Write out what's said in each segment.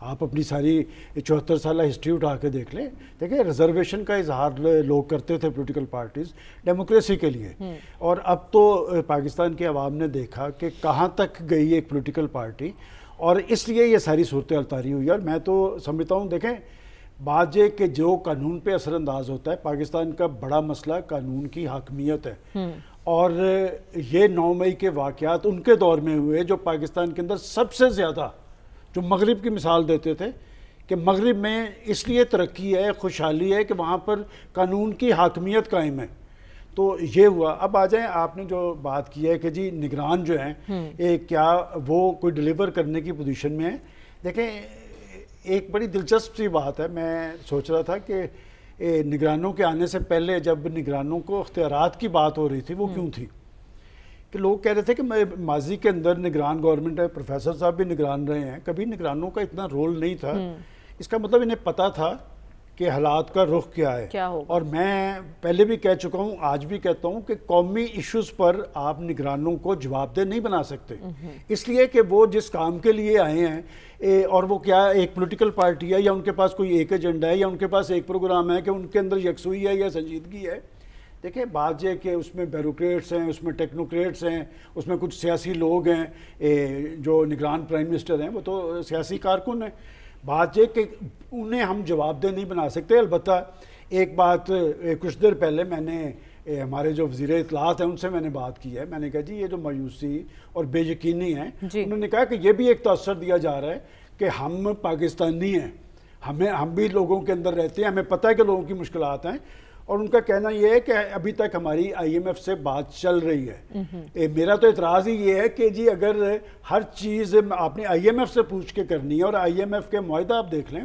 آپ اپنی ساری 74 سالہ ہسٹری اٹھا کے دیکھ لیں. دیکھیں ریزرویشن کا اظہار لوگ کرتے تھے پولیٹیکل پارٹیز ڈیموکریسی کے لیے, اور اب تو پاکستان کے عوام نے دیکھا کہ کہاں تک گئی ایک پولیٹیکل پارٹی, اور اس لیے یہ ساری صورتحال طاری ہوئی. اور میں تو سمجھتا ہوں دیکھیں بات یہ کہ جو قانون پہ اثر انداز ہوتا ہے, پاکستان کا بڑا مسئلہ قانون کی حاکمیت ہے, اور یہ 9 مئی کے واقعات ان کے دور میں ہوئے جو پاکستان کے اندر سب سے زیادہ, جو مغرب کی مثال دیتے تھے کہ مغرب میں اس لیے ترقی ہے, خوشحالی ہے کہ وہاں پر قانون کی حاکمیت قائم ہے. تو یہ ہوا. اب آ جائیں, آپ نے جو بات کی ہے کہ جی نگران جو ہیں کیا وہ کوئی ڈیلیور کرنے کی پوزیشن میں ہے. دیکھیں ایک بڑی دلچسپ سی بات ہے, میں سوچ رہا تھا کہ نگرانوں کے آنے سے پہلے جب نگرانوں کو اختیارات کی بات ہو رہی تھی وہ کیوں تھی, کہ لوگ کہہ رہے تھے کہ ماضی کے اندر نگران گورنمنٹ ہے, پروفیسر صاحب بھی نگران رہے ہیں, کبھی نگرانوں کا اتنا رول نہیں تھا. اس کا مطلب انہیں پتہ تھا کہ حالات کا رخ کیا ہے. اور میں پہلے بھی کہہ چکا ہوں, آج بھی کہتا ہوں کہ قومی ایشوز پر آپ نگرانوں کو جواب دہ نہیں بنا سکتے, اس لیے کہ وہ جس کام کے لیے آئے ہیں, اور وہ کیا ایک پولیٹیکل پارٹی ہے یا ان کے پاس کوئی ایک ایجنڈا ہے یا ان کے پاس ایک پروگرام ہے کہ ان کے اندر یکسوئی ہے یا سنجیدگی ہے. دیکھیں بات یہ کہ اس میں بیوروکریٹس ہیں, اس میں ٹیکنوکریٹس ہیں, اس میں کچھ سیاسی لوگ ہیں, جو نگران پرائم منسٹر ہیں وہ تو سیاسی کارکن ہیں. بات یہ کہ انہیں ہم جواب دہ نہیں بنا سکتے. البتہ ایک بات, کچھ دیر پہلے میں نے ہمارے جو وزیر اطلاعات ہیں ان سے میں نے بات کی ہے, میں نے کہا جی یہ جو مایوسی اور بے یقینی ہے, انہوں نے کہا کہ یہ بھی ایک تاثر دیا جا رہا ہے کہ ہم پاکستانی ہیں, ہم بھی لوگوں کے اندر رہتے ہیں, ہمیں پتہ ہے کہ لوگوں کی مشکلات ہیں. اور ان کا کہنا یہ ہے کہ ابھی تک ہماری IMF سے بات چل رہی ہے. میرا تو اعتراض ہی یہ ہے کہ جی اگر ہر چیز آپ نے IMF سے پوچھ کے کرنی ہے, اور IMF کے معاہدہ آپ دیکھ لیں,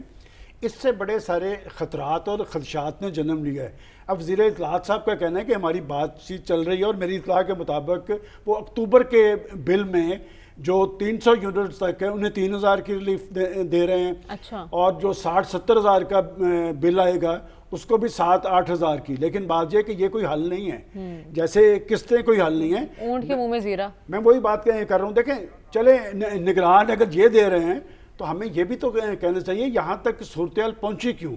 اس سے بڑے سارے خطرات اور خدشات نے جنم لیا ہے. اب وزیر اطلاعات صاحب کا کہنا ہے کہ ہماری بات چیت چل رہی ہے, اور میری اطلاع کے مطابق وہ اکتوبر کے بل میں جو 300 یونٹس تک ہے انہیں 3000 کی ریلیف دے رہے ہیں. اور جو 60-70 ہزار کا بل آئے گا اس کو بھی 7-8 ہزار کی. لیکن بات یہ کہ یہ کوئی حل نہیں ہے, جیسے قسطیں کوئی حل نہیں ہے, اونٹ کے منہ میں زیرہ. میں وہی بات کر رہا ہوں. دیکھیں چلے نگران اگر یہ دے رہے ہیں تو ہمیں یہ بھی تو کہنا چاہیے یہاں تک صورتحال پہنچی کیوں.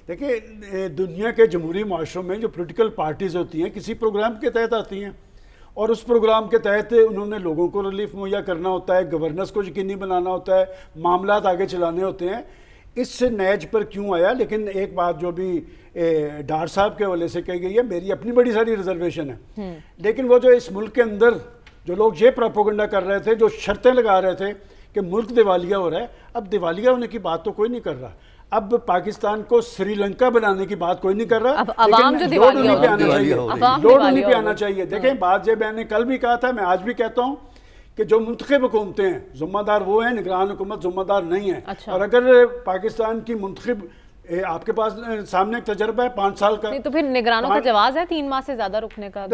دیکھیں دنیا کے جمہوری معاشروں میں جو پولیٹیکل پارٹیز ہوتی ہیں کسی پروگرام کے تحت آتی ہیں, اور اس پروگرام کے تحت انہوں نے لوگوں کو ریلیف مہیا کرنا ہوتا ہے, گورننس کو یقینی بنانا ہوتا ہے, معاملات آگے چلانے ہوتے ہیں. اس سے نیج پر کیوں آیا؟ لیکن ایک بات جو بھی ڈار صاحب کے حوالے سے کہی گئی ہے, میری اپنی بڑی ساری ریزرویشن ہے, لیکن وہ جو اس ملک کے اندر جو لوگ یہ پروپیگنڈا کر رہے تھے, جو شرطیں لگا رہے تھے کہ ملک دیوالیہ ہو رہا ہے, اب دیوالیہ ہونے کی بات تو کوئی نہیں کر رہا. اب پاکستان کو سری لنکا بنانے کی بات کوئی نہیں کر رہا, لیکن لوڈ انہیں پہ آنا چاہیے. دیکھیں بات یہ میں نے کل بھی کہا تھا, میں آج بھی کہتا ہوں کہ جو منتخب حکومتیں ہیں ذمہ دار وہ ہیں, نگران حکومت ذمہ دار نہیں ہے. اور اگر پاکستان کی منتخب, آپ کے پاس سامنے ایک تجربہ ہے 5 سال کا, تو پھر نگرانوں کا جواز ہے 3 ماہ سے زیادہ رکنے کا؟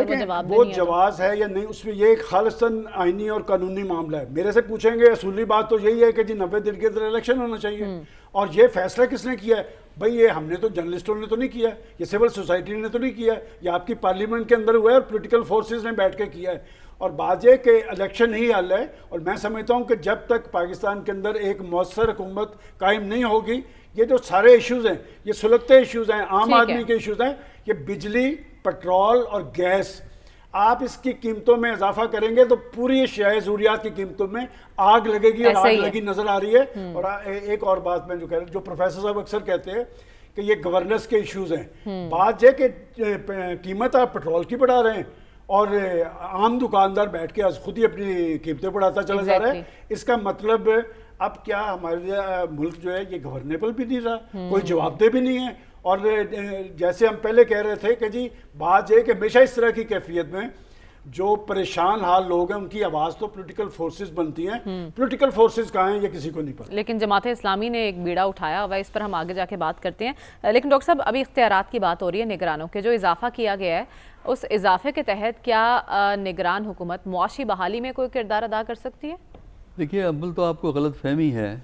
وہ جواز ہے یا نہیں, اس میں یہ ایک خالصاً آئینی اور قانونی معاملہ ہے. میرے سے پوچھیں گے اصولی بات تو یہی ہے کہ جی 90 دن کے اندر الیکشن ہونا چاہیے. اور یہ فیصلہ کس نے کیا ہے بھائی؟ یہ ہم نے تو, جرنلسٹوں نے تو نہیں کیا, یہ سول سوسائٹی نے تو نہیں کیا, یہ آپ کی پارلیمنٹ کے اندر ہوا ہے اور پولیٹیکل فورسز نے بیٹھ کے کیا ہے. اور بات یہ کہ الیکشن ہی حل ہے, اور میں سمجھتا ہوں کہ جب تک پاکستان کے اندر ایک مؤثر حکومت قائم نہیں ہوگی, یہ جو سارے ایشوز ہیں, یہ سلگتے ایشوز ہیں, عام آدمی کے ایشوز ہیں, یہ بجلی, پٹرول اور گیس, آپ اس کی قیمتوں میں اضافہ کریں گے تو پوری اشیاء ضروریات کی قیمتوں میں آگ لگے گی, اور آگ لگی نظر آ رہی ہے. اور ایک اور بات میں جو کہہ رہا ہوں, جو پروفیسر صاحب اکثر کہتے ہیں کہ یہ گورننس کے ایشوز ہیں, بات یہ کہ قیمت آپ پٹرول کی بڑھا رہے ہیں اور عام دکاندار بیٹھ کے خود ہی اپنی قیمتیں بڑھاتا چلا جا رہا ہے. اس کا مطلب اب کیا ہمارے ملک جو ہے یہ گورنیبل بھی نہیں رہا, کوئی جواب دہ بھی نہیں ہے. اور جیسے ہم پہلے کہہ رہے تھے کہ جی بات یہ کہ ہمیشہ اس طرح کی کیفیت میں جو پریشان حال لوگ ہیں ان کی آواز تو پولیٹیکل فورسز بنتی ہیں. پولیٹیکل فورسز کہاں ہیں یہ کسی کو نہیں پتا. لیکن جماعت اسلامی نے ایک بیڑا اٹھایا ہوا, اس پر ہم آگے جا کے بات کرتے ہیں. لیکن ڈاکٹر صاحب ابھی اختیارات کی بات ہو رہی ہے نگرانوں کے, جو اضافہ کیا گیا ہے اس اضافے کے تحت کیا نگران حکومت معاشی بحالی میں کوئی کردار ادا کر سکتی ہے؟ دیکھیے اول تو آپ کو غلط فہمی ہے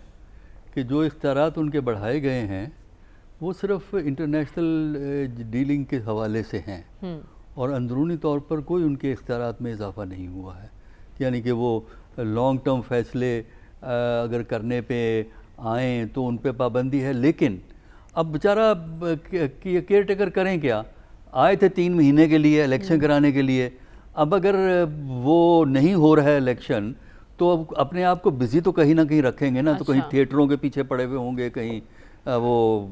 کہ جو اختیارات ان کے بڑھائے گئے ہیں وہ صرف انٹرنیشنل ڈیلنگ کے حوالے سے ہیں, اور اندرونی طور پر کوئی ان کے اختیارات میں اضافہ نہیں ہوا ہے. یعنی کہ وہ لانگ ٹرم فیصلے اگر کرنے پہ آئیں تو ان پہ پابندی ہے، لیکن اب بیچارہ کیئر ٹیکر کریں کیا؟ آئے تھے 3 مہینے کے لیے الیکشن کرانے کے لیے، اب اگر وہ نہیں ہو رہا ہے الیکشن تو اب اپنے آپ کو بزی تو کہیں نہ کہیں رکھیں گے نا، تو کہیں تھیٹروں کے پیچھے پڑے ہوئے ہوں گے، کہیں وہ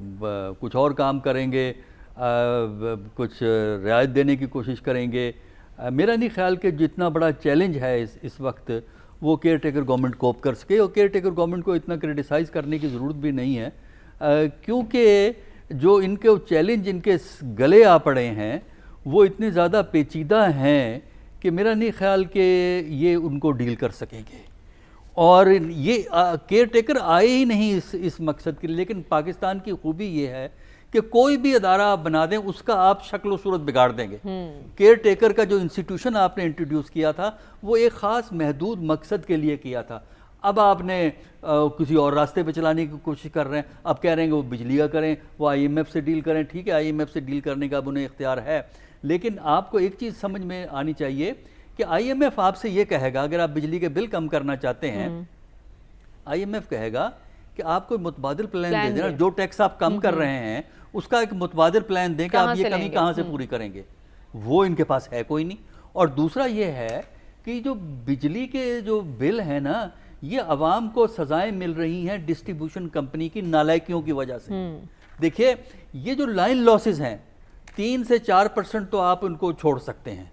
کچھ اور کام کریں گے، کچھ رعایت دینے کی کوشش کریں گے۔ میرا نہیں خیال کہ جتنا بڑا چیلنج ہے اس وقت وہ کیئر ٹیکر گورنمنٹ کوپ کر سکے، اور کیئر ٹیکر گورنمنٹ کو اتنا کرٹیسائز کرنے کی ضرورت بھی نہیں ہے، کیونکہ جو ان کے چیلنج ان کے گلے آ پڑے ہیں وہ اتنے زیادہ پیچیدہ ہیں کہ میرا نہیں خیال کہ یہ ان کو ڈیل کر سکیں گے، اور یہ کیئر ٹیکر آئے ہی نہیں اس مقصد کے لیے۔ لیکن پاکستان کی خوبی یہ ہے کہ کوئی بھی ادارہ آپ بنا دیں اس کا آپ شکل و صورت بگاڑ دیں گے۔ کیئر ٹیکر کا جو انسٹیٹیوشن آپ نے انٹروڈیوس کیا تھا وہ ایک خاص محدود مقصد کے لیے کیا تھا، اب آپ نے کسی اور راستے پہ چلانے کی کوشش کر رہے ہیں، اب کہہ رہے ہیں کہ وہ بجلی کا کریں، وہ آئی ایم ایف سے ڈیل کریں۔ ٹھیک ہے، آئی ایم ایف سے ڈیل کرنے کا اب انہیں اختیار ہے، لیکن آپ کو ایک چیز سمجھ میں آنی چاہیے کہ آئی ایم ایف آپ سے یہ کہے گا، اگر آپ بجلی کے بل کم کرنا چاہتے ہیں، آئی ایم ایف کہے گا کہ آپ کو متبادل پلان دے دینا، جو ٹیکس آپ کم کر رہے ہیں اس کا ایک متبادل پلان دیں کہ آپ یہ کمی کہاں سے پوری کریں گے۔ وہ ان کے پاس ہے کوئی نہیں۔ اور دوسرا یہ ہے کہ جو بجلی کے جو بل ہیں نا، یہ عوام کو سزائیں مل رہی ہیں ڈسٹریبیوشن کمپنی کی نالائکیوں کی وجہ سے۔ دیکھیے یہ جو لائن لاسز ہیں 3 سے 4% تو آپ ان کو چھوڑ سکتے ہیں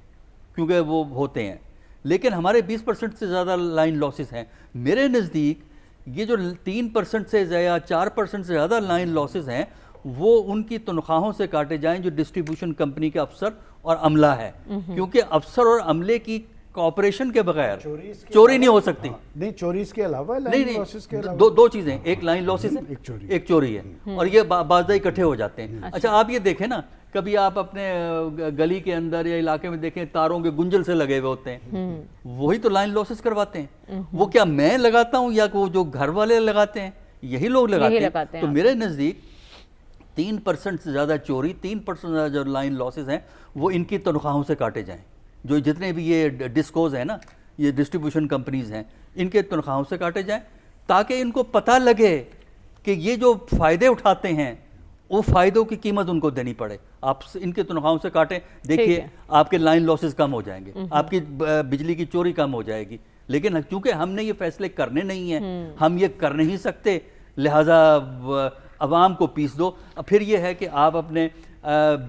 کیونکہ وہ ہوتے ہیں، لیکن ہمارے 20% سے زیادہ لائن لاسز ہیں۔ میرے نزدیک یہ جو 3% سے یا 4% سے زیادہ لائن لاسز ہیں وہ ان کی تنخواہوں سے کاٹے جائیں جو ڈسٹریبیوشن کمپنی کے افسر اور عملہ ہے، کیونکہ افسر اور عملے کی کوآپریشن کے بغیر چوری نہیں ہو سکتی۔ نہیں، چوری اس کے علاوہ نہیں، دو چیزیں، ایک لائن لاسز ہے، ایک چوری ہے، اور یہ بعض اکٹھے ہو جاتے ہیں۔ اچھا آپ یہ دیکھیں نا، کبھی آپ اپنے گلی کے اندر یا علاقے میں دیکھیں تاروں کے گنجل سے لگے ہوئے ہوتے ہیں، وہی تو لائن لاسز کرواتے ہیں۔ وہ کیا میں لگاتا ہوں یا وہ جو گھر والے لگاتے ہیں، یہی لوگ لگاتے ہیں۔ تو میرے نزدیک 3% سے زیادہ چوری، 3% سے زیادہ جو لائن لاسز ہیں وہ ان کی تنخواہوں سے کاٹے جائیں، جو جتنے بھی یہ ڈسکوز ہیں نا، یہ ڈسٹریبیوشن کمپنیز ہیں، ان کے تنخواہوں سے کاٹے جائیں تاکہ ان کو پتہ لگے کہ یہ جو فائدے اٹھاتے ہیں وہ فائدوں کی قیمت ان کو دینی پڑے۔ آپ ان کے تنخواہوں سے کاٹیں، دیکھیے آپ کے لائن لاسز کم ہو جائیں گے، آپ کی بجلی کی چوری کم ہو جائے گی۔ لیکن چونکہ ہم نے یہ فیصلے کرنے نہیں ہیں، ہم یہ کر نہیں سکتے، لہٰذا عوام کو پیس دو۔ پھر یہ ہے کہ آپ اپنے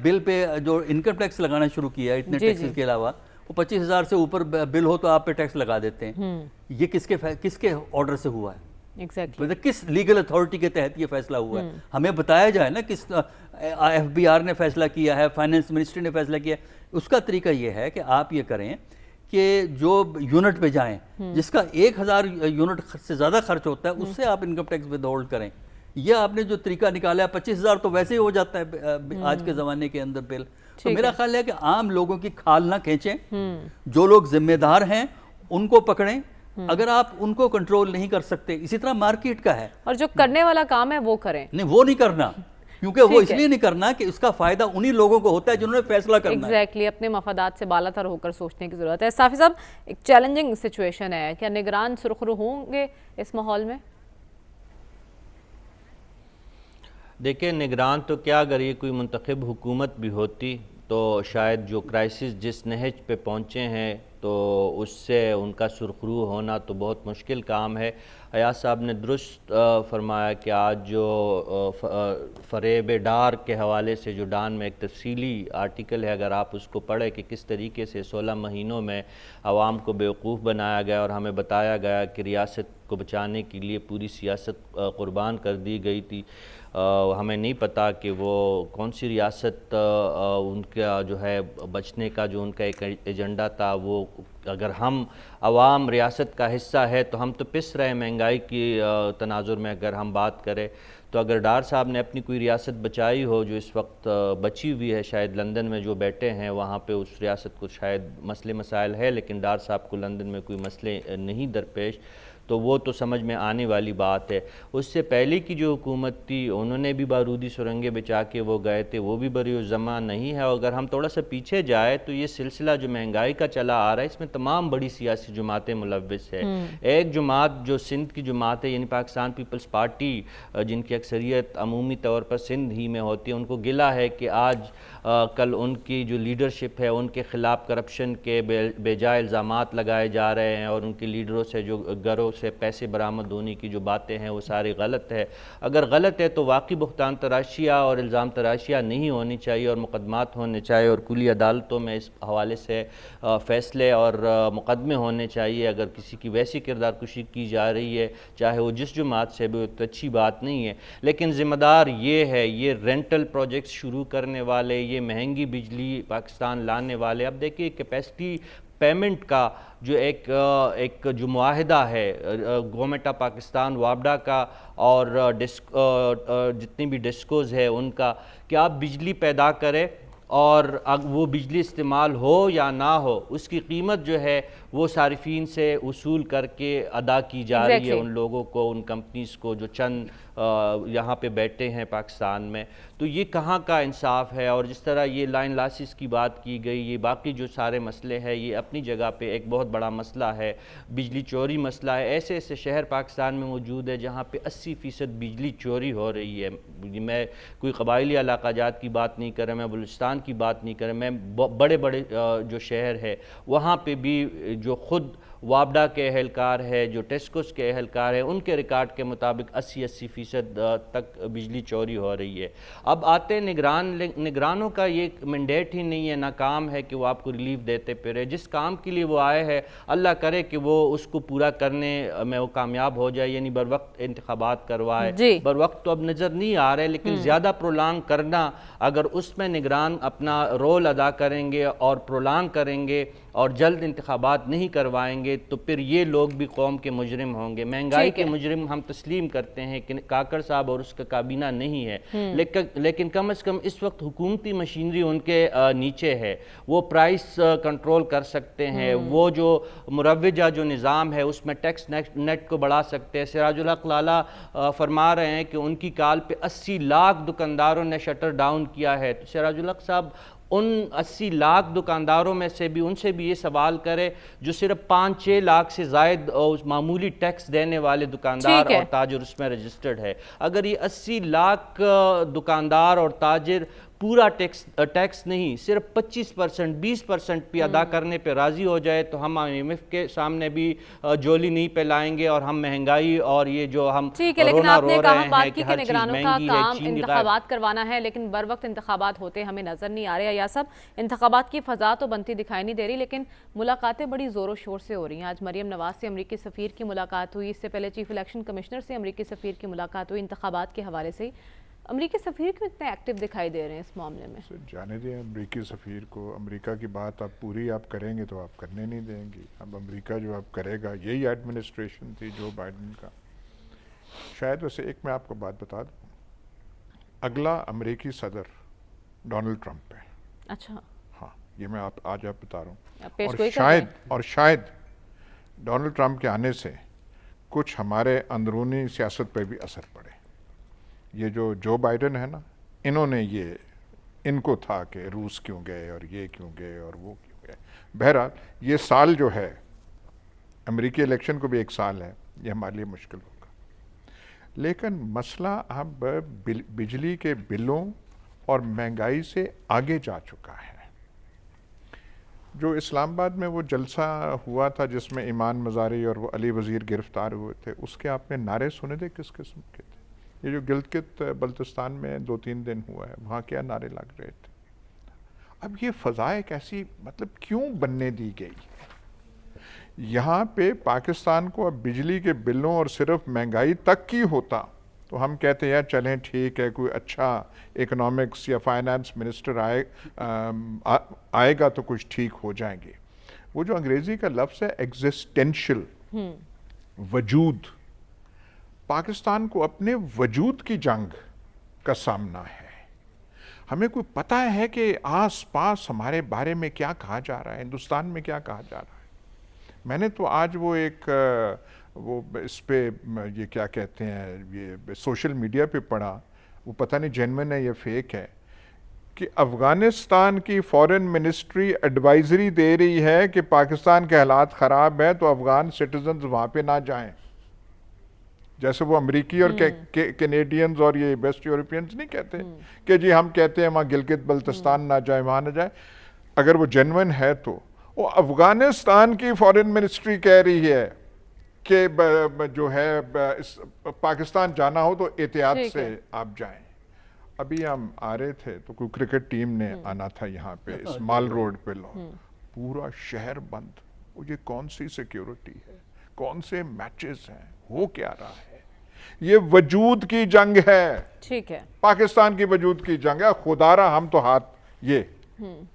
بل پہ جو انکم ٹیکس لگانا شروع کیا ہے اتنے ٹیکسز کے علاوہ، وہ 25,000 سے اوپر بل ہو تو آپ پہ ٹیکس لگا دیتے ہیں۔ یہ کس کے آرڈر سے ہوا ہے؟ کس لیگل اتھارٹی کے تحت یہ فیصلہ ہوا ہے؟ ہمیں بتایا جائے نا، کس ایف بی آر نے فیصلہ کیا ہے، فائنانس منسٹری نے فیصلہ کیا ہے۔ اس کا طریقہ یہ ہے کہ آپ یہ کریں کہ جو یونٹ پہ جائیں جس کا 1,000 یونٹ سے زیادہ خرچ ہوتا ہے اس سے آپ انکم ٹیکس ود ہولڈ کریں۔ یہ آپ نے جو طریقہ نکالا ہے 25,000 تو ویسے ہی ہو جاتا ہے آج کے زمانے کے اندر بل۔ تو میرا خیال ہے کہ عام لوگوں کی کھال نہ کھینچیں، جو لوگ ذمہ دار ہیں ان کو پکڑیں، اگر آپ ان کو کنٹرول نہیں کر سکتے، اسی طرح مارکیٹ کا ہے، اور جو کرنے والا کام ہے وہ کریں۔ نہیں، وہ نہیں کرنا، کیونکہ وہ اس لیے نہیں کرنا کہ اس کا فائدہ انہی لوگوں کو ہوتا ہے جنہوں نے فیصلہ کرنا ہے۔ ایگزیکٹلی، اپنے مفادات سے بالا تر ہو کر سوچنے کی ضرورت ہے۔ صافی صاحب، ایک چیلنجنگ سچویشن ہے، کیا نگران سرخرو ہوں گے اس ماحول میں؟ دیکھیں، نگران تو کیا، اگر یہ کوئی منتخب حکومت بھی ہوتی تو شاید جو کرائسس جس نہج پہ پہنچے ہیں تو اس سے ان کا سرخرو ہونا تو بہت مشکل کام ہے۔ ایاز صاحب نے درست فرمایا کہ آج جو فریب ڈار کے حوالے سے جو ڈان میں ایک تفصیلی آرٹیکل ہے، اگر آپ اس کو پڑھیں کہ کس طریقے سے 16 مہینوں میں عوام کو بیوقوف بنایا گیا اور ہمیں بتایا گیا کہ ریاست کو بچانے کے لیے پوری سیاست قربان کر دی گئی تھی۔ ہمیں نہیں پتا کہ وہ کون سی ریاست ان کا جو ہے بچنے کا جو ان کا ایک ایجنڈا تھا، وہ اگر ہم عوام ریاست کا حصہ ہے تو ہم تو پس رہے مہنگائی کی تناظر میں۔ اگر ہم بات کریں تو اگر ڈار صاحب نے اپنی کوئی ریاست بچائی ہو جو اس وقت بچی ہوئی ہے، شاید لندن میں جو بیٹھے ہیں وہاں پہ اس ریاست کو شاید مسئلے مسائل ہے، لیکن ڈار صاحب کو لندن میں کوئی مسئلے نہیں درپیش، تو وہ تو سمجھ میں آنے والی بات ہے. اس سے پہلے کی جو حکومت تھی انہوں نے بھی بارودی سرنگیں بچا کے وہ گئے تھے, وہ بھی بری الزماں نہیں ہے. اگر ہم تھوڑا سا پیچھے جائے تو یہ سلسلہ جو مہنگائی کا چلا آ رہا ہے اس میں تمام بڑی سیاسی جماعتیں ملوث ہے. ایک جماعت جو سندھ کی جماعت ہے یعنی پاکستان پیپلز پارٹی, جن کی اکثریت عمومی طور پر سندھ ہی میں ہوتی ہے, ان کو گلہ ہے کہ آج کل ان کی جو لیڈرشپ ہے ان کے خلاف کرپشن کے بے جائے الزامات لگائے جا رہے ہیں, اور ان کے لیڈروں سے جو گھروں سے پیسے برآمد ہونے کی جو باتیں ہیں وہ ساری غلط ہے. اگر غلط ہے تو واقعی بہتان تراشیہ اور الزام تراشیہ نہیں ہونی چاہیے اور مقدمات ہونے چاہیے, اور کلی عدالتوں میں اس حوالے سے فیصلے اور مقدمے ہونے چاہیے. اگر کسی کی ویسی کردار کشی کی جا رہی ہے چاہے وہ جس جماعت سے بھی, تو اچھی بات نہیں ہے. لیکن ذمہ دار یہ ہے, یہ رینٹل پروجیکٹس شروع کرنے والے, یہ مہنگی بجلی پاکستان لانے والے. اب دیکھیے کیپیسٹی پیمنٹ کا جو ایک جو معاہدہ ہے گورنمنٹ آف پاکستان وابڈا کا اور جتنی بھی ڈسکوز ہے ان کا, کہ آپ بجلی پیدا کریں اور وہ بجلی استعمال ہو یا نہ ہو اس کی قیمت جو ہے وہ صارفین سے وصول کر کے ادا کی جا رہی ہے ان لوگوں کو, ان کمپنیز کو جو چند یہاں پہ بیٹھے ہیں پاکستان میں. تو یہ کہاں کا انصاف ہے؟ اور جس طرح یہ لائن لاسز کی بات کی گئی, یہ باقی جو سارے مسئلے ہیں یہ اپنی جگہ پہ ایک بہت بڑا مسئلہ ہے. بجلی چوری مسئلہ ہے, ایسے ایسے شہر پاکستان میں موجود ہے جہاں پہ 80% بجلی چوری ہو رہی ہے. میں کوئی قبائلی علاقہ جات کی بات نہیں کر رہا, میں بلوچستان کی بات نہیں کر رہا, میں بڑے بڑے جو شہر ہے وہاں پہ بھی جو خود وابڈا کے اہلکار ہے, جو ٹیسکوس کے اہلکار ہیں, ان کے ریکارڈ کے مطابق 80% تک بجلی چوری ہو رہی ہے. اب آتے نگرانوں کا یہ مینڈیٹ ہی نہیں ہے, نہ کام ہے کہ وہ آپ کو ریلیف دیتے پھرے. جس کام کے لیے وہ آئے ہیں اللہ کرے کہ وہ اس کو پورا کرنے میں وہ کامیاب ہو جائے, یعنی بر وقت انتخابات کروائے. بر وقت تو اب نظر نہیں آ رہے, لیکن زیادہ پرولانگ کرنا, اگر اس میں نگران اپنا رول ادا کریں گے اور پرولانگ کریں گے اور جلد انتخابات نہیں کروائیں گے تو پھر یہ لوگ بھی قوم کے مجرم ہوں گے. مہنگائی کے مجرم ہم تسلیم کرتے ہیں کہ کاکڑ صاحب اور اس کا کابینہ نہیں ہے, لیکن کم از کم اس وقت حکومتی مشینری ان کے نیچے ہے, وہ پرائس کنٹرول کر سکتے ہیں, وہ جو مروجہ جو نظام ہے اس میں ٹیکس نیٹ کو بڑھا سکتے ہیں. سراج الحق لالہ فرما رہے ہیں کہ ان کی کال پہ 80 لاکھ دکانداروں نے شٹر ڈاؤن کیا ہے. تو سراج الحق صاحب ان 80 لاکھ دکانداروں میں سے بھی ان سے بھی یہ سوال کرے جو صرف 5-6 لاکھ سے زائد معمولی ٹیکس دینے والے دکاندار اور تاجر اس میں رجسٹرڈ ہے. اگر یہ 80 لاکھ دکاندار اور تاجر پورا ٹیکس نہیں صرف 25% 20% بھی ادا کرنے پہ راضی ہو جائے تو ہم IMF کے سامنے بھی جولی نہیں پھیلائیں گے, اور ہم مہنگائی اور یہ جو ہم رونا رو رہے ہیں کہ ہر چیز مہنگی ہے, چین کی انتخابات کروانا ہے, لیکن بر وقت انتخابات ہوتے ہمیں نظر نہیں آ رہے. یا سب انتخابات کی فضا تو بنتی دکھائی نہیں دے رہی, لیکن ملاقاتیں بڑی زور و شور سے ہو رہی ہیں. آج مریم نواز سے امریکی سفیر کی ملاقات ہوئی, اس سے پہلے چیف الیکشن کمشنر سے امریکی سفیر کی ملاقات ہوئی. انتخابات کے حوالے سے امریکی سفیر کیوں اتنے ایکٹیو دکھائی دے رہے ہیں اس معاملے میں؟ جانے دیں امریکی سفیر کو, امریکہ کی بات آپ پوری آپ کریں گے تو آپ کرنے نہیں دیں گی. اب امریکہ جو آپ کرے گا, یہی ایڈمنسٹریشن تھی جو بائیڈن کا. شاید ویسے ایک میں آپ کو بات بتا دوں, اگلا امریکی صدر ڈونلڈ ٹرمپ ہے. اچھا, ہاں یہ میں آج آپ بتا رہا ہوں. اور شاید ڈونلڈ ٹرمپ کے آنے سے کچھ ہمارے اندرونی سیاست پہ بھی اثر پڑے. یہ جو بائیڈن ہے نا, انہوں نے ان کو تھا کہ روس کیوں گئے اور یہ کیوں گئے اور وہ کیوں گئے. بہرحال یہ سال جو ہے امریکی الیکشن کو بھی ایک سال ہے, یہ ہمارے لیے مشکل ہوگا. لیکن مسئلہ اب بجلی کے بلوں اور مہنگائی سے آگے جا چکا ہے. جو اسلام آباد میں وہ جلسہ ہوا تھا جس میں ایمان مزاری اور وہ علی وزیر گرفتار ہوئے تھے, اس کے آپ نے نعرے سنے تھے کس قسم کے تھے؟ یہ جو گلگت بلتستان میں 2-3 دن ہوا ہے وہاں کیا نعرے لگ رہے تھے؟ اب یہ فضا ایک ایسی مطلب کیوں بننے دی گئی؟ یہاں پہ پاکستان کو اب بجلی کے بلوں اور صرف مہنگائی تک کی ہوتا تو ہم کہتے ہیں چلیں ٹھیک ہے, کوئی اچھا اکنامکس یا فائنانس منسٹر آئے گا تو کچھ ٹھیک ہو جائیں گے. وہ جو انگریزی کا لفظ ہے ایگزسٹینشل, وجود, پاکستان کو اپنے وجود کی جنگ کا سامنا ہے. ہمیں کوئی پتہ ہے کہ آس پاس ہمارے بارے میں کیا کہا جا رہا ہے, ہندوستان میں کیا کہا جا رہا ہے. میں نے تو آج وہ ایک وہ اس پہ یہ کیا کہتے ہیں یہ سوشل میڈیا پہ پڑھا، وہ پتہ نہیں جینوین ہے یا فیک ہے، کہ افغانستان کی فارن منسٹری ایڈوائزری دے رہی ہے کہ پاکستان کے حالات خراب ہیں تو افغان سٹیزنز وہاں پہ نہ جائیں. جیسے وہ امریکی اور کینیڈینز اور یہ ویسٹ یورپینز نہیں کہتے کہ جی ہم کہتے ہیں وہاں گلگت بلتستان نہ جائیں، وہاں نہ جائیں. اگر وہ جینوین ہے تو وہ افغانستان کی فارن منسٹری کہہ رہی ہے کہ جو ہے پاکستان جانا ہو تو احتیاط سے آپ جائیں. ابھی ہم آ رہے تھے تو کوئی کرکٹ ٹیم نے آنا تھا یہاں پہ اس مال روڈ پہ، پورا شہر بند. وہ یہ کون سی سیکیورٹی ہے، کون سے میچز ہیں، ہو کیا رہا ہے؟ یہ وجود کی جنگ ہے، ٹھیک ہے، پاکستان کی وجود کی جنگ ہے. خدا را ہم تو ہاتھ یہ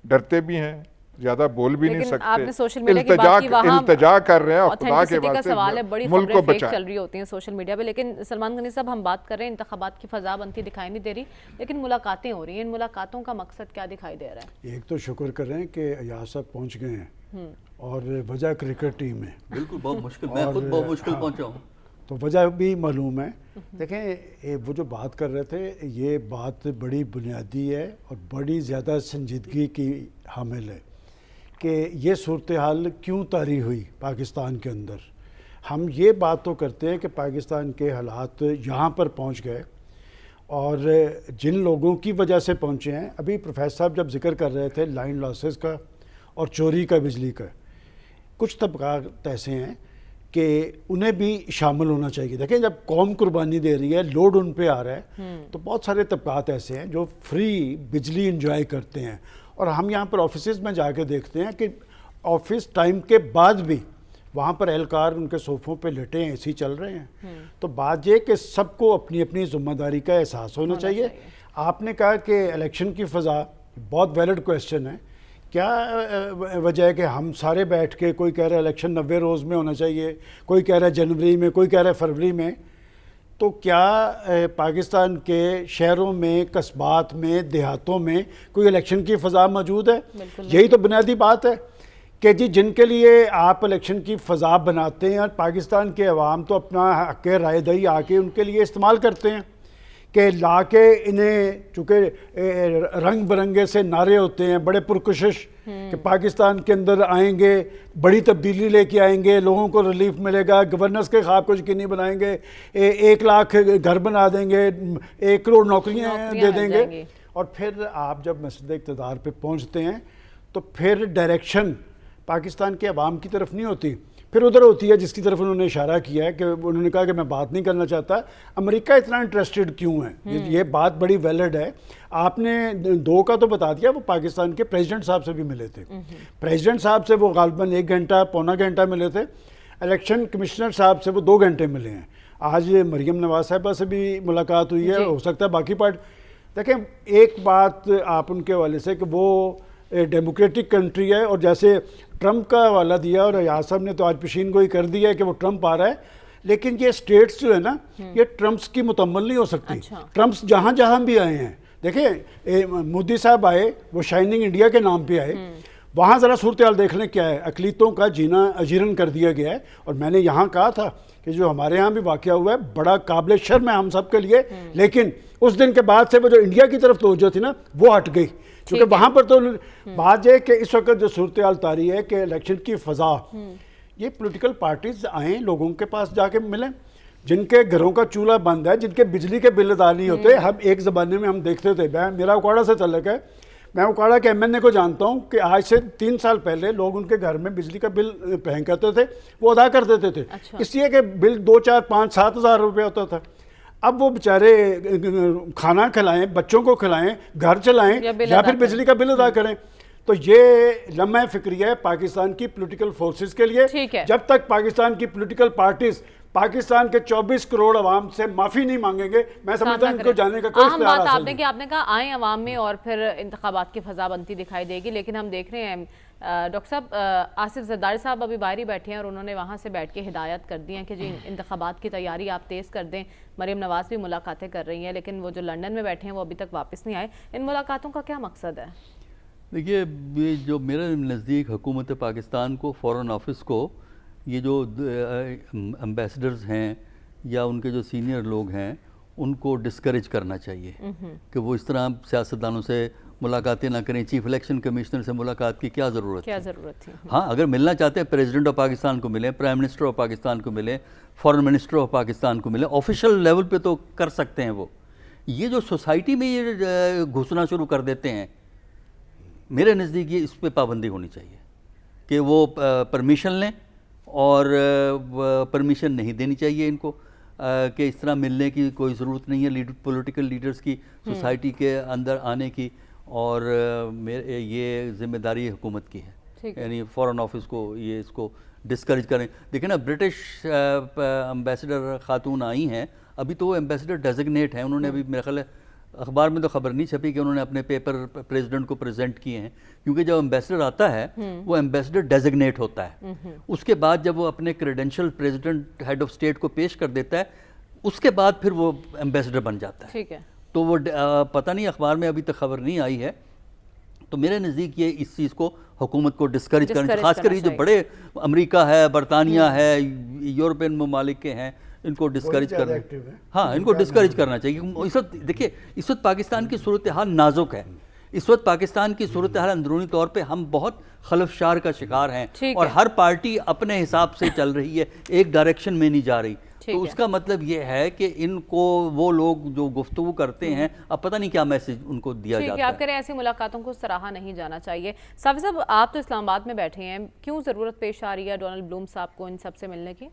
ڈرتے بھی ہیں، زیادہ بول بھی نہیں لیکن آپ نے سکتے، سوشل میڈیا کی بات کی، وہاں التجا کر رہے ہیں اور خدا کے authenticity کا سوال ہے، واسطے بڑی ملک کو خبریں فیک بچائیں. چل رہی ہوتی ہیں سوشل میڈیا پہ. لیکن سلمان غنی صاحب، ہم بات کر رہے ہیں انتخابات کی فضا بنتی دکھائی نہیں دے رہی، لیکن ملاقاتیں ہو رہی ہیں. ان ملاقاتوں کا مقصد کیا دکھائی دے رہا ہے؟ ایک تو شکر کر رہے ہیں کہ ایاز صاحب پہنچ گئے ہیں، اور وجہ کرکٹ ٹیم ہے. بالکل بہت مشکل، میں خود بہت مشکل پہنچا ہوں. تو وجہ بھی معلوم ہے. دیکھیں وہ جو بات کر رہے تھے یہ بات بڑی بنیادی ہے اور بڑی زیادہ سنجیدگی کی حامل ہے کہ یہ صورتحال کیوں طاری ہوئی پاکستان کے اندر. ہم یہ بات تو کرتے ہیں کہ پاکستان کے حالات یہاں پر پہنچ گئے اور جن لوگوں کی وجہ سے پہنچے ہیں. ابھی پروفیسر صاحب جب ذکر کر رہے تھے لائن لاسز کا اور چوری کا بجلی کا، کچھ طبقات ایسے ہیں کہ انہیں بھی شامل ہونا چاہیے. دیکھیں جب قوم قربانی دے رہی ہے، لوڈ ان پہ آ رہا ہے، تو بہت سارے طبقات ایسے ہیں جو فری بجلی انجوائے کرتے ہیں. اور ہم یہاں پر آفیسز میں جا کے دیکھتے ہیں کہ آفس ٹائم کے بعد بھی وہاں پر اہلکار ان کے صوفوں پہ لیٹے ہیں، اسی چل رہے ہیں. تو بات یہ کہ سب کو اپنی اپنی ذمہ داری کا احساس ہونا چاہیے. آپ نے کہا کہ الیکشن کی فضا، بہت ویلڈ کویسچن ہے. کیا وجہ ہے کہ ہم سارے بیٹھ کے، کوئی کہہ رہا ہے الیکشن 90 روز میں ہونا چاہیے، کوئی کہہ رہا ہے جنوری میں، کوئی کہہ رہا ہے فروری میں. تو کیا پاکستان کے شہروں میں، قصبات میں، دیہاتوں میں کوئی الیکشن کی فضا موجود ہے؟ یہی تو بنیادی بات ہے کہ جی جن کے لیے آپ الیکشن کی فضا بناتے ہیں، اور پاکستان کے عوام تو اپنا حق رائے دہی آ کے ان کے لیے استعمال کرتے ہیں کہ لا کے انہیں، چونکہ رنگ برنگے سے نعرے ہوتے ہیں بڑے پرکشش کہ پاکستان کے اندر آئیں گے، بڑی تبدیلی لے کے آئیں گے، لوگوں کو ریلیف ملے گا، گورننس کے خواب کو یقینی بنائیں گے، 1 لاکھ گھر بنا دیں گے، 1 کروڑ نوکریاں دے دیں گے. اور پھر آپ جب مسجد اقتدار پہ پہنچتے ہیں تو پھر ڈائریکشن پاکستان کے عوام کی طرف نہیں ہوتی، پھر ادھر ہوتی ہے جس کی طرف انہوں نے اشارہ کیا ہے کہ انہوں نے کہا کہ میں بات نہیں کرنا چاہتا. امریکہ اتنا انٹرسٹڈ کیوں ہے؟ یہ بات بڑی ویلڈ ہے. آپ نے 2 کا تو بتا دیا، وہ پاکستان کے پریزیڈنٹ صاحب سے بھی ملے تھے. پریزیڈنٹ صاحب سے وہ غالباً 1 گھنٹہ پونا گھنٹہ ملے تھے. الیکشن کمشنر صاحب سے وہ 2 گھنٹے ملے ہیں. آج مریم نواز صاحبہ سے بھی ملاقات ہوئی ہے. ہو سکتا ہے باقی پارٹ. دیکھیں ایک بات آپ ان کے حوالے سے کہ وہ ڈیموکریٹک کنٹری ہے، اور جیسے ٹرمپ کا حوالہ دیا اور ایاز صاحب نے تو آج پیشین گوئی کر دی ہے کہ وہ ٹرمپ آ رہا ہے، لیکن یہ سٹیٹس جو ہے نا یہ ٹرمپس کی مکمل نہیں ہو سکتی. ٹرمپس جہاں جہاں بھی آئے ہیں، دیکھیں مودی صاحب آئے، وہ شائننگ انڈیا کے نام پہ آئے، وہاں ذرا صورتحال دیکھ لیں کیا ہے. اقلیتوں کا جینا اجیرن کر دیا گیا ہے. اور میں نے یہاں کہا تھا کہ جو ہمارے ہاں بھی واقعہ ہوا ہے بڑا قابل شرم ہے ہم سب کے لیے، لیکن اس دن کے بعد سے وہ جو انڈیا کی طرف توجہ تھی نا وہ ہٹ گئی، کیونکہ وہاں پر تو بات یہ کہ اس وقت جو صورتحال طاری ہے کہ الیکشن کی فضا، یہ پولیٹیکل پارٹیز آئیں، لوگوں کے پاس جا کے ملیں، جن کے گھروں کا چولہا بند ہے، جن کے بجلی کے بل ادا نہیں ہوتے. ہم ایک زمانے میں ہم دیکھتے تھے، میرا اکواڑہ سے تعلق ہے، میں اکواڑہ کے ایم این اے کو جانتا ہوں کہ آج سے 3 سال پہلے لوگ ان کے گھر میں بجلی کا بل پے کرتے تھے، وہ ادا کر دیتے تھے، اس لیے کہ بل 2 4 5 7 ہزار روپے ہوتا تھا. اب وہ بیچارے کھانا کھلائیں، بچوں کو کھلائیں، گھر چلائیں یا پھر بجلی کا بل ادا کریں. تو یہ لمحہ فکری ہے پاکستان کی پولیٹیکل فورسز کے لیے. جب تک پاکستان کی پولیٹیکل پارٹیز پاکستان کے 24 کروڑ عوام سے معافی نہیں مانگیں گے، میں سمجھتا ہوں ان کو جانے کا کوئی اختیار حاصل نہیں. آپ نے کہا آئیں عوام میں اور پھر انتخابات کی فضا بنتی دکھائی دے گی. لیکن ہم دیکھ رہے ہیں ڈاکٹر صاحب، آصف زرداری صاحب ابھی باہر ہی بیٹھے ہیں اور انہوں نے وہاں سے بیٹھ کے ہدایت کر دی ہیں کہ جی انتخابات کی تیاری آپ تیز کر دیں. مریم نواز بھی ملاقاتیں کر رہی ہیں، لیکن وہ جو لنڈن میں بیٹھے ہیں وہ ابھی تک واپس نہیں آئے. ان ملاقاتوں کا کیا مقصد ہے؟ دیکھیے، یہ جو میرے نزدیک حکومت پاکستان کو، فورن آفس کو یہ جو امبیسڈرز ہیں یا ان کے جو سینئر لوگ ہیں ان کو ڈسکریج کرنا چاہیے کہ وہ اس طرح سیاستدانوں سے ملاقاتیں نہ کریں. چیف الیکشن کمشنر سے ملاقات کی کیا ضرورت تھی؟ ہاں اگر ملنا چاہتے ہیں پریزیڈنٹ آف پاکستان کو ملیں, پرائم منسٹر آف پاکستان کو ملیں, فارن منسٹر آف پاکستان کو ملیں, آفیشیل لیول پہ تو کر سکتے ہیں وہ. یہ جو سوسائٹی میں یہ گھسنا شروع کر دیتے ہیں, میرے نزدیک یہ اس پہ پابندی ہونی چاہیے کہ وہ پرمیشن لیں, اور پرمیشن نہیں دینی چاہیے ان کو کہ اس طرح ملنے کی کوئی ضرورت نہیں ہے پولیٹیکل لیڈرز کی سوسائٹی کے اندر آنے کی. اور یہ ذمہ داری حکومت کی ہے, یعنی فارن آفس کو یہ اس کو ڈسکریج کریں. دیکھیں نا, برٹش امبیسڈر خاتون آئی ہیں, ابھی تو وہ امبیسڈر ڈیزگنیٹ ہیں, انہوں نے ابھی میرے خیال ہے اخبار میں تو خبر نہیں چھپی کہ انہوں نے اپنے پیپر پریزیڈنٹ کو پریزنٹ کیے ہیں, کیونکہ جب امبیسڈر آتا ہے وہ امبیسڈر ڈیزگنیٹ ہوتا ہے. اس کے بعد جب وہ اپنے credential president head of state کو پیش کر دیتا ہے, اس کے بعد پھر وہ امبیسڈر بن جاتا ہے. ٹھیک ہے, تو وہ پتہ نہیں, اخبار میں ابھی تک خبر نہیں آئی ہے. تو میرے نزدیک یہ اس چیز کو حکومت کو ڈسکریج کرنا چاہیے, خاص کر یہ جو بڑے امریکہ ہے, برطانیہ ہے, یورپین ممالک کے ہیں, ان کو ڈسکریج کرنا, ہاں ان کو ڈسکریج کرنا چاہیے. اس وقت دیکھیے, اس وقت پاکستان کی صورتحال نازک ہے. اس وقت پاکستان کی صورتحال اندرونی طور پہ ہم بہت خلفشار کا شکار ہیں, اور ہر پارٹی اپنے حساب سے چل رہی ہے, ایک ڈائریکشن میں نہیں جا رہی. تو اس کا مطلب یہ ہے کہ ان کو وہ لوگ جو گفتگو کرتے ہیں, اب پتہ نہیں کیا میسج ان کو دیا جاتا ہے. آپ کہہ رہے ہیں ایسی ملاقاتوں کو سراہا نہیں جانا چاہیے. صافی صاحب, آپ تو اسلام آباد میں بیٹھے ہیں, کیوں ضرورت پیش آ رہی ہے ڈونلڈ بلوم صاحب کو ان سب سے ملنے کی؟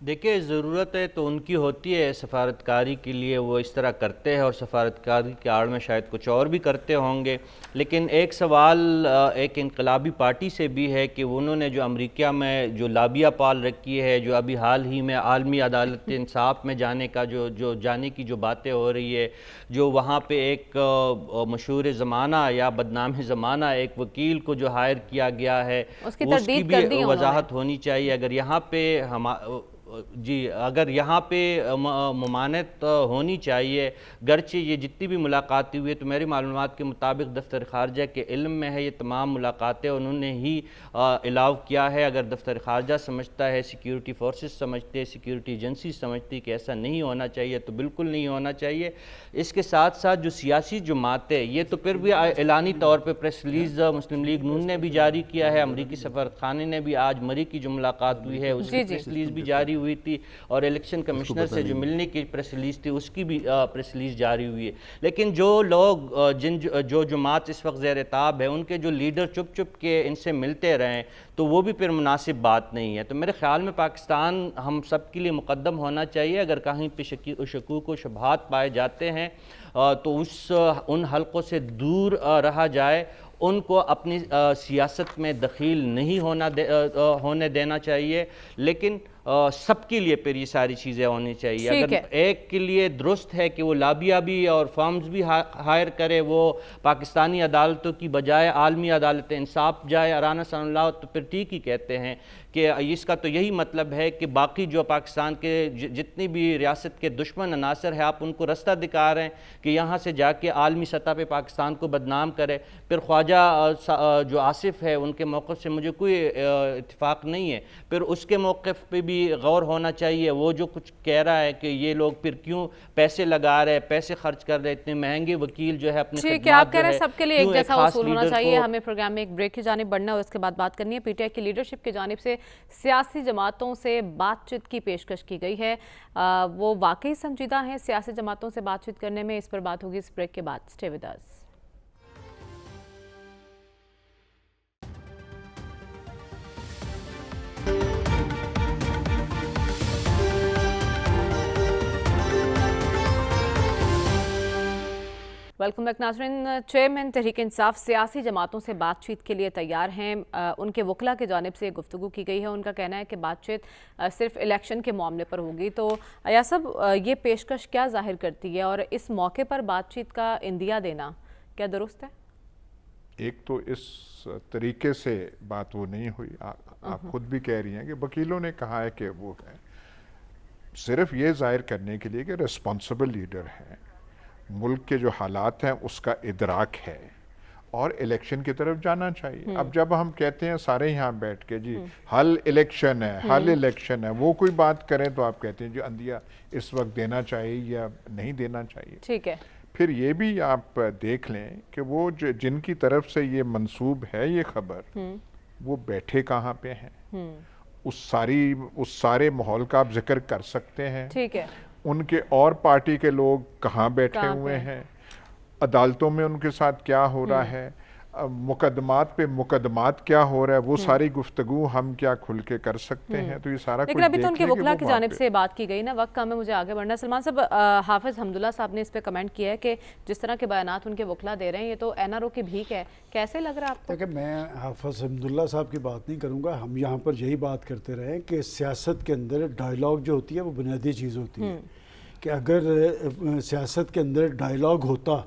دیکھیں, ضرورت ہے تو ان کی ہوتی ہے سفارتکاری کے لیے, وہ اس طرح کرتے ہیں, اور سفارتکاری کے آڑ میں شاید کچھ اور بھی کرتے ہوں گے. لیکن ایک سوال ایک انقلابی پارٹی سے بھی ہے کہ انہوں نے جو امریکہ میں جو لابیہ پال رکھی ہے, جو ابھی حال ہی میں عالمی عدالت انصاف میں جانے کا جو جانے کی جو باتیں ہو رہی ہے, جو وہاں پہ ایک مشہور زمانہ یا بدنام زمانہ ایک وکیل کو جو ہائر کیا گیا ہے, اس کی بھی وضاحت ہونی چاہیے. اگر یہاں پہ اگر یہاں پہ ممانعت ہونی چاہیے, گرچہ یہ جتنی بھی ملاقاتیں ہوئی, تو میری معلومات کے مطابق دفتر خارجہ کے علم میں ہے یہ تمام ملاقاتیں انہوں نے ہی الاؤ کیا ہے. اگر دفتر خارجہ سمجھتا ہے, سیکیورٹی فورسز سمجھتے ہیں, سیکیورٹی ایجنسی سمجھتی کہ ایسا نہیں ہونا چاہیے, تو بالکل نہیں ہونا چاہیے. اس کے ساتھ ساتھ جو سیاسی جماعتیں, یہ تو پھر بھی اعلانی طور پہ پریس ریلیز مسلم لیگ نون نے بھی جاری کیا ہے, امریکی سفارتخانے نے بھی آج مری کی جو ملاقات ہوئی ہے اس کی پریس ریلیز بھی جاری ہوئی تھی, اور الیکشن کمشنر سے جو ملنے کی پریس ریلیز تھی اس کی بھی پریس ریلیز جاری ہوئی ہے. لیکن جو لوگ جو جماعت اس وقت زیر عتاب ہے, ان کے جو لیڈر چپ چپ کے ان سے ملتے رہیں, تو وہ بھی پھر مناسب بات نہیں ہے. تو میرے خیال میں پاکستان ہم سب کے لیے مقدم ہونا چاہیے. اگر کہیں پہ شکوک و شبہات پائے جاتے ہیں تو ان حلقوں سے دور رہا جائے, ان کو اپنی سیاست میں دخیل نہیں ہونے دینا چاہیے. لیکن سب کے لیے پھر یہ ساری چیزیں ہونی چاہیے. اگر ایک کے لیے درست ہے کہ وہ لابیہ بھی اور فرمز بھی ہائر کرے, وہ پاکستانی عدالتوں کی بجائے عالمی عدالت انصاف جائے ارانا صلی اللہ, تو پھر ٹھیک ہی کہتے ہیں کہ اس کا تو یہی مطلب ہے کہ باقی جو پاکستان کے جتنی بھی ریاست کے دشمن عناصر ہیں, آپ ان کو رستہ دکھا رہے ہیں کہ یہاں سے جا کے عالمی سطح پہ پاکستان کو بدنام کرے. پھر خواجہ جو آصف ہے, ان کے موقف سے مجھے کوئی اتفاق نہیں ہے, پھر اس کے موقف پہ بھی غور ہونا چاہیے. وہ جو کچھ کہہ رہا ہے کہ یہ لوگ پھر کیوں پیسے لگا رہے, پیسے خرچ کر رہے, اتنے مہنگے وکیل جو ہے اپنی خدمات جو ہے, آپ کہہ رہے ہیں سب کے لیے ایک جیسا اصول ہونا چاہیے. ہمیں پروگرام میں ایک بریک کی جانب بڑھنا ہے, اس کے بعد بات کرنی ہے. پی ٹی آئی کی لیڈرشپ کی جانب سے سیاسی جماعتوں سے بات چیت کی پیشکش کی گئی ہے. وہ واقعی سنجیدہ ہیں سیاسی جماعتوں سے بات چیت کرنے میں؟ اس پر بات ہوگی اس بریک کے بعد. Stay with us. Welcome back ناظرین. چیئرمین تحریک انصاف سیاسی جماعتوں سے بات چیت کے لیے تیار ہیں. ان کے وکلاء کی جانب سے گفتگو کی گئی ہے. ان کا کہنا ہے کہ بات چیت صرف الیکشن کے معاملے پر ہوگی. تو ایاز صاحب, یہ پیشکش کیا ظاہر کرتی ہے, اور اس موقع پر بات چیت کا عندیہ دینا کیا درست ہے؟ ایک تو اس طریقے سے بات وہ نہیں ہوئی. آپ خود بھی کہہ رہی ہیں کہ وکیلوں نے کہا ہے کہ وہ ہے صرف یہ ظاہر کرنے کے لیے کہ ریسپانسبل لیڈر ہیں, ملک کے جو حالات ہیں اس کا ادراک ہے, اور الیکشن کی طرف جانا چاہیے. اب جب ہم کہتے ہیں سارے یہاں بیٹھ کے جی حل الیکشن ہے، حل الیکشن ہے، وہ کوئی بات کریں تو آپ کہتے ہیں جو عندیہ اس وقت دینا چاہیے یا نہیں دینا چاہیے. ٹھیک ہے. پھر یہ بھی آپ دیکھ لیں کہ وہ جن کی طرف سے یہ منسوب ہے یہ خبر، وہ بیٹھے کہاں پہ ہیں، اس سارے ماحول کا آپ ذکر کر سکتے ہیں. ٹھیک ہے. ان کے اور پارٹی کے لوگ کہاں بیٹھے ہوئے ہیں، عدالتوں میں ان کے ساتھ کیا ہو رہا ہے، مقدمات پہ مقدمات کیا ہو رہا ہے، وہ ساری گفتگو ہم کیا کھل کے کر سکتے ہیں. تو یہ سارا لیکن ابھی تو ان کے وکلا کی جانب سے بات کی گئی نا، وقت کم ہے، مجھے آگے بڑھنا ہے. سلمان صاحب، حافظ حمداللہ صاحب نے اس پہ کمنٹ کیا ہے کہ جس طرح کے بیانات ان کے وکلا دے رہے ہیں یہ تو این آر او کی بھیک ہے. کیسے لگ رہا ہے آپ کو؟ دیکھیں، میں حافظ حمداللہ صاحب کی بات نہیں کروں گا. ہم یہاں پر یہی بات کرتے رہے کہ سیاست کے اندر ڈائیلاگ جو ہوتی ہے وہ بنیادی چیز ہوتی ہے، کہ اگر سیاست کے اندر ڈائیلاگ ہوتا،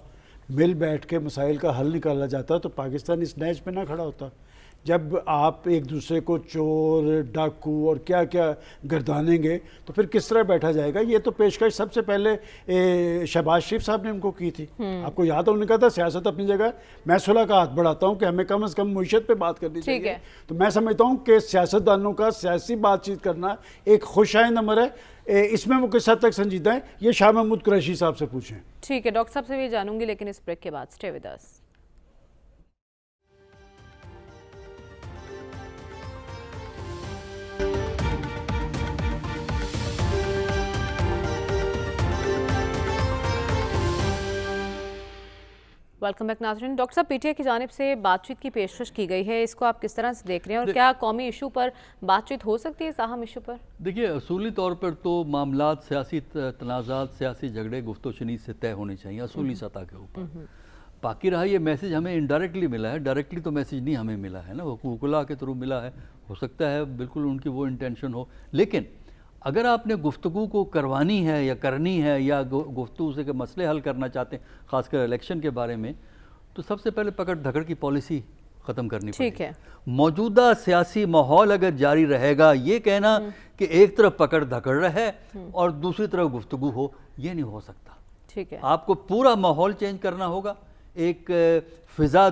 مل بیٹھ کے مسائل کا حل نکالا جاتا تو پاکستان اس نیچ پہ نہ کھڑا ہوتا. جب آپ ایک دوسرے کو چور، ڈاکو اور کیا کیا گردانیں گے تو پھر کس طرح بیٹھا جائے گا. یہ تو پیشکش سب سے پہلے شہباز شریف صاحب نے ان کو کی تھی. آپ کو یاد ہے، انہوں نے کہا تھا سیاست اپنی جگہ، میں صلح کا ہاتھ بڑھاتا ہوں کہ ہمیں کم از کم معیشت پہ بات کرنی چاہیے. تو میں سمجھتا ہوں کہ سیاستدانوں کا سیاسی بات چیت کرنا ایک خوش آئند امر ہے. اس میں وہ کس حد تک سنجیدہ ہیں یہ شاہ محمود قریشی صاحب سے پوچھیں. ٹھیک ہے، ڈاکٹر صاحب سے بھی جانوں گی، لیکن اس بریک کے بعد stay with us. Welcome back ناظرین. ڈاکٹر صاحب، پی ٹی آئی کی جانب سے بات چیت کی پیشکش کی گئی ہے، اس کو آپ کس طرح سے دیکھ رہے ہیں اور کیا قومی ایشو پر بات چیت ہو سکتی ہے، اس اہم ایشو پر؟ دیکھیے، اصولی طور پر تو معاملات، سیاسی تنازعات، سیاسی جھگڑے گفت و شنید سے طے ہونے چاہیے اصولی سطح کے اوپر. باقی رہا یہ میسیج ہمیں انڈائریکٹلی ملا ہے، ڈائریکٹلی تو میسیج نہیں ہمیں ملا ہے نا، وکلاء کے تھرو ملا ہے. ہو سکتا ہے بالکل ان کی وہ انٹینشن ہو، لیکن اگر آپ نے گفتگو کو کروانی ہے یا کرنی ہے یا گفتگو سے کہ مسئلے حل کرنا چاہتے ہیں، خاص کر الیکشن کے بارے میں، تو سب سے پہلے پکڑ دھکڑ کی پالیسی ختم کرنی پڑے گی. ٹھیک ہے. موجودہ سیاسی ماحول اگر جاری رہے گا، یہ کہنا کہ ایک طرف پکڑ دھکڑ رہے اور دوسری طرف گفتگو ہو، یہ نہیں ہو سکتا. ٹھیک ہے. آپ کو پورا ماحول چینج کرنا ہوگا، ایک فضا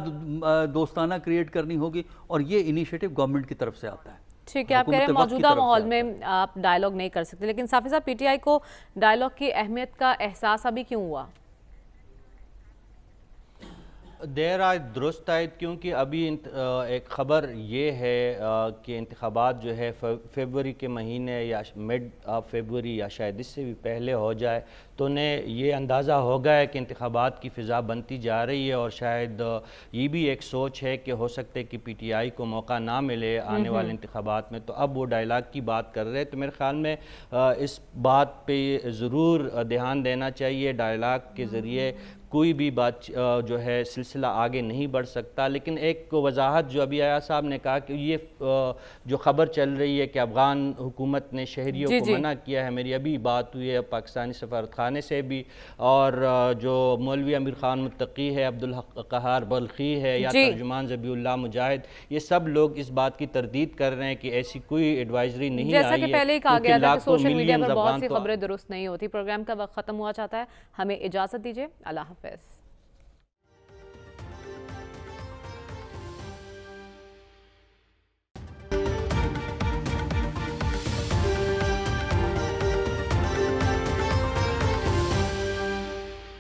دوستانہ کریٹ کرنی ہوگی، اور یہ انیشیٹو گورنمنٹ کی طرف سے آتا ہے. ٹھیک ہے، آپ کہہ رہے ہیں موجودہ ماحول میں آپ ڈائیلاگ نہیں کر سکتے، لیکن صافی صاحب، پی ٹی آئی کو ڈائیلاگ کی اہمیت کا احساس ابھی کیوں ہوا؟ دیر آج درست آئے، کیونکہ ابھی ایک خبر یہ ہے کہ انتخابات جو ہے فیبروری کے مہینے یا مڈ فیبروری یا شاید اس سے بھی پہلے ہو جائے، تو انہیں یہ اندازہ ہو گیا ہے کہ انتخابات کی فضا بنتی جا رہی ہے، اور شاید یہ بھی ایک سوچ ہے کہ ہو سکتے کہ پی ٹی آئی کو موقع نہ ملے آنے والے انتخابات میں، تو اب وہ ڈائیلاگ کی بات کر رہے ہیں. تو میرے خیال میں اس بات پہ ضرور دھیان دینا چاہیے. ڈائیلاگ کے ذریعے کوئی بھی بات جو ہے سلسلہ آگے نہیں بڑھ سکتا. لیکن ایک وضاحت جو ابھی آیا صاحب نے کہا کہ یہ جو خبر چل رہی ہے کہ افغان حکومت نے شہریوں کو منع کیا ہے، میری ابھی بات ہوئی ہے پاکستانی سفارت خانے سے بھی، اور جو مولوی امیر خان متقی ہے، عبدالحق قہار بلخی ہے، یا ترجمان ذبیح اللہ مجاہد، یہ سب لوگ اس بات کی تردید کر رہے ہیں کہ ایسی کوئی ایڈوائزری نہیں آئی ہے. جیسا کہ پہلے ہی کہا گیا تھا کہ سوشل میڈیا پر بہت سی خبریں درست نہیں ہوتی. پروگرام کا وقت ختم ہوا چاہتا ہے، ہمیں اجازت دیجیے. اللہ حافظ.